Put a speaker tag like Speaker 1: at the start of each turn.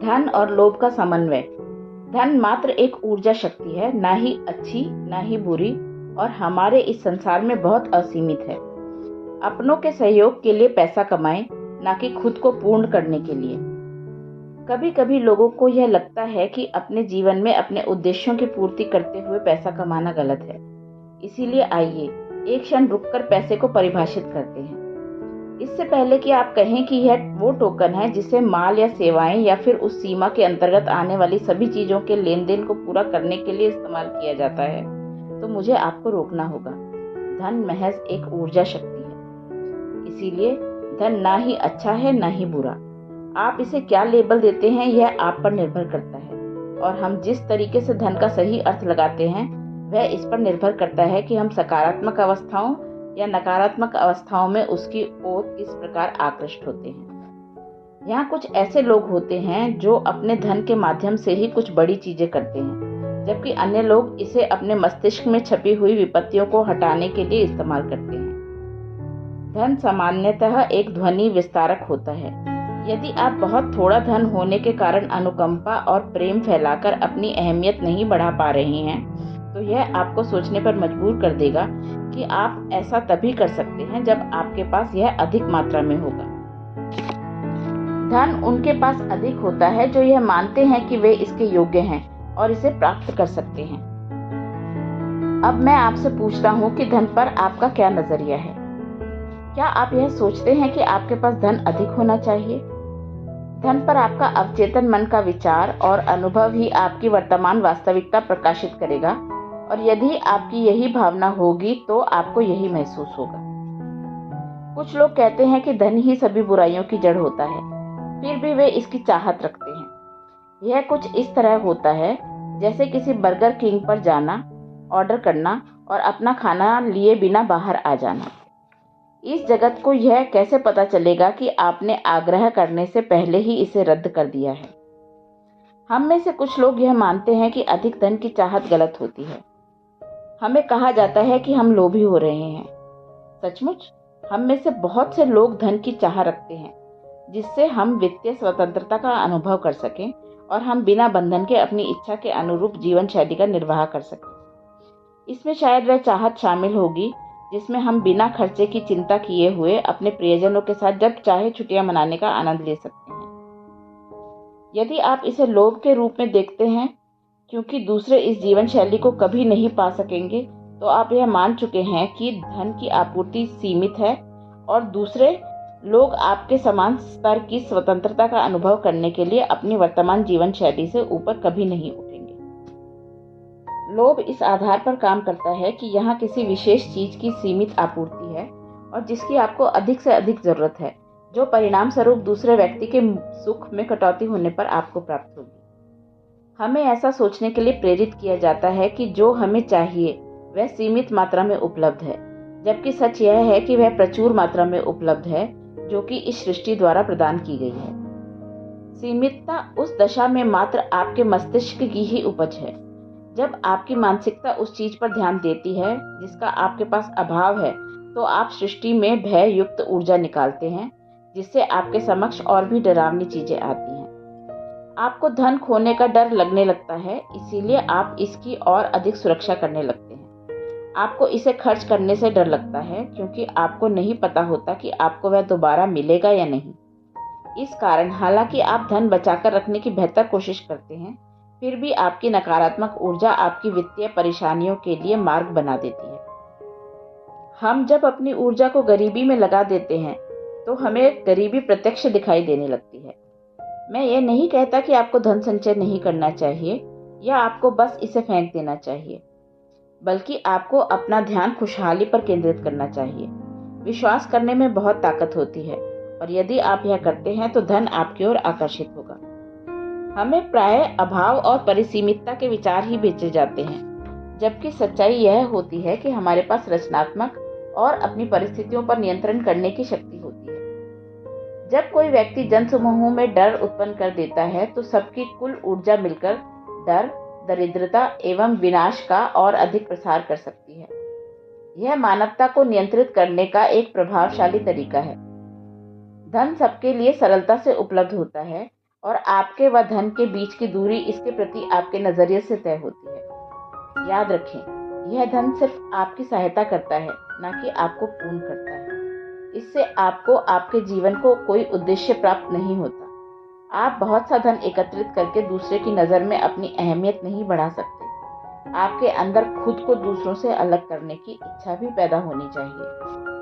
Speaker 1: धन और लोभ का समन्वय। धन मात्र एक ऊर्जा शक्ति है, ना ही अच्छी ना ही बुरी, और हमारे इस संसार में बहुत असीमित है। अपनों के सहयोग के लिए पैसा कमाएं, ना कि खुद को पूर्ण करने के लिए। कभी कभी लोगों को यह लगता है कि अपने जीवन में अपने उद्देश्यों की पूर्ति करते हुए पैसा कमाना गलत है। इसीलिए आइए एक क्षण रुककर पैसे को परिभाषित करते हैं। इससे पहले कि आप कहें कि यह वो टोकन है जिसे माल या सेवाएं या फिर उस सीमा के अंतर्गत आने वाली सभी चीजों के लेन देन को पूरा करने के लिए इस्तेमाल किया जाता है, तो मुझे आपको रोकना होगा। धन महज एक ऊर्जा शक्ति है। इसीलिए धन ना ही अच्छा है ना ही बुरा। आप इसे क्या लेबल देते हैं यह आप पर निर्भर करता है, और हम जिस तरीके से धन का सही अर्थ लगाते हैं वह इस पर निर्भर करता है कि हम सकारात्मक अवस्थाओं या नकारात्मक अवस्थाओं में उसकी ओर किस प्रकार आकृष्ट होते हैं। यहाँ कुछ ऐसे लोग होते हैं जो अपने धन के माध्यम से ही कुछ बड़ी चीजें करते हैं, जबकि अन्य लोग इसे अपने मस्तिष्क में छपी हुई विपत्तियों को हटाने के लिए इस्तेमाल करते हैं। धन सामान्यतः एक ध्वनि विस्तारक होता है। यदि आप बहुत थोड़ा धन होने के कारण अनुकंपा और प्रेम फैलाकर अपनी अहमियत नहीं बढ़ा पा रहे हैं, तो यह आपको सोचने पर मजबूर कर देगा कि आप ऐसा तभी कर सकते हैं जब आपके पास यह अधिक मात्रा में होगा। धन उनके पास अधिक होता है जो यह मानते हैं कि वे इसके योग्य हैं और इसे प्राप्त कर सकते हैं। अब मैं आपसे पूछता हूँ कि धन पर आपका क्या नजरिया है? क्या आप यह सोचते हैं कि आपके पास धन अधिक होना चाहिए? धन पर आपका अवचेतन मन का विचार और अनुभव ही आपकी वर्तमान वास्तविकता प्रकाशित करेगा, और यदि आपकी यही भावना होगी तो आपको यही महसूस होगा। कुछ लोग कहते हैं कि धन ही सभी बुराइयों की जड़ होता है, फिर भी वे इसकी चाहत रखते हैं। यह कुछ इस तरह होता है जैसे किसी बर्गर किंग पर जाना, ऑर्डर करना और अपना खाना लिए बिना बाहर आ जाना। इस जगत को यह कैसे पता चलेगा कि आपने आग्रह करने से पहले ही इसे रद्द कर दिया है? हम में से कुछ लोग यह मानते हैं कि अधिक धन की चाहत गलत होती है। हमें कहा जाता है कि हम लोभी हो रहे हैं। सचमुच हम में से बहुत से लोग धन की चाह रखते हैं, जिससे हम वित्तीय स्वतंत्रता का अनुभव कर सकें और हम बिना बंधन के अपनी इच्छा के अनुरूप जीवन शैली का निर्वाह कर सकें। इसमें शायद वह चाहत शामिल होगी जिसमें हम बिना खर्चे की चिंता किए हुए अपने प्रियजनों के साथ जब चाहे छुट्टियां मनाने का आनंद ले सकते हैं। यदि आप इसे लोभ के रूप में देखते हैं क्योंकि दूसरे इस जीवन शैली को कभी नहीं पा सकेंगे, तो आप यह मान चुके हैं कि धन की आपूर्ति सीमित है और दूसरे लोग आपके समान स्तर की स्वतंत्रता का अनुभव करने के लिए अपनी वर्तमान जीवन शैली से ऊपर कभी नहीं उठेंगे। लोभ इस आधार पर काम करता है कि यहाँ किसी विशेष चीज की सीमित आपूर्ति है और जिसकी आपको अधिक से अधिक जरूरत है, जो परिणाम स्वरूप दूसरे व्यक्ति के सुख में कटौती होने पर आपको प्राप्त होगी। हमें ऐसा सोचने के लिए प्रेरित किया जाता है कि जो हमें चाहिए वह सीमित मात्रा में उपलब्ध है, जबकि सच यह है कि वह प्रचुर मात्रा में उपलब्ध है जो कि इस सृष्टि द्वारा प्रदान की गई है। सीमितता उस दशा में मात्र आपके मस्तिष्क की ही उपज है। जब आपकी मानसिकता उस चीज पर ध्यान देती है जिसका आपके पास अभाव है, तो आप सृष्टि में भय युक्त ऊर्जा निकालते हैं, जिससे आपके समक्ष और भी डरावनी चीजें आती हैं। आपको धन खोने का डर लगने लगता है, इसीलिए आप इसकी और अधिक सुरक्षा करने लगते हैं। आपको इसे खर्च करने से डर लगता है क्योंकि आपको नहीं पता होता कि आपको वह दोबारा मिलेगा या नहीं। इस कारण हालांकि आप धन बचाकर रखने की बेहतर कोशिश करते हैं, फिर भी आपकी नकारात्मक ऊर्जा आपकी वित्तीय परेशानियों के लिए मार्ग बना देती है। हम जब अपनी ऊर्जा को गरीबी में लगा देते हैं तो हमें गरीबी प्रत्यक्ष दिखाई देने लगती है। मैं ये नहीं कहता कि आपको धन संचय नहीं करना चाहिए या आपको बस इसे फेंक देना चाहिए, बल्कि आपको अपना ध्यान खुशहाली पर केंद्रित करना चाहिए। विश्वास करने में बहुत ताकत होती है और यदि आप यह करते हैं तो धन आपकी ओर आकर्षित होगा। हमें प्रायः अभाव और परिसीमितता के विचार ही बेचे जाते हैं, जबकि सच्चाई यह होती है कि हमारे पास रचनात्मक और अपनी परिस्थितियों पर नियंत्रण करने की शक्ति होती है। जब कोई व्यक्ति जनसमूहों में डर उत्पन्न कर देता है तो सबकी कुल ऊर्जा मिलकर डर, दरिद्रता एवं विनाश का और अधिक प्रसार कर सकती है। यह मानवता को नियंत्रित करने का एक प्रभावशाली तरीका है। धन सबके लिए सरलता से उपलब्ध होता है और आपके व धन के बीच की दूरी इसके प्रति आपके नज़रिए से तय होती है। याद रखें, यह धन सिर्फ आपकी सहायता करता है, न कि आपको पूर्ण करता है। इससे आपको आपके जीवन को कोई उद्देश्य प्राप्त नहीं होता। आप बहुत सा धन एकत्रित करके दूसरे की नज़र में अपनी अहमियत नहीं बढ़ा सकते। आपके अंदर खुद को दूसरों से अलग करने की इच्छा भी पैदा होनी चाहिए।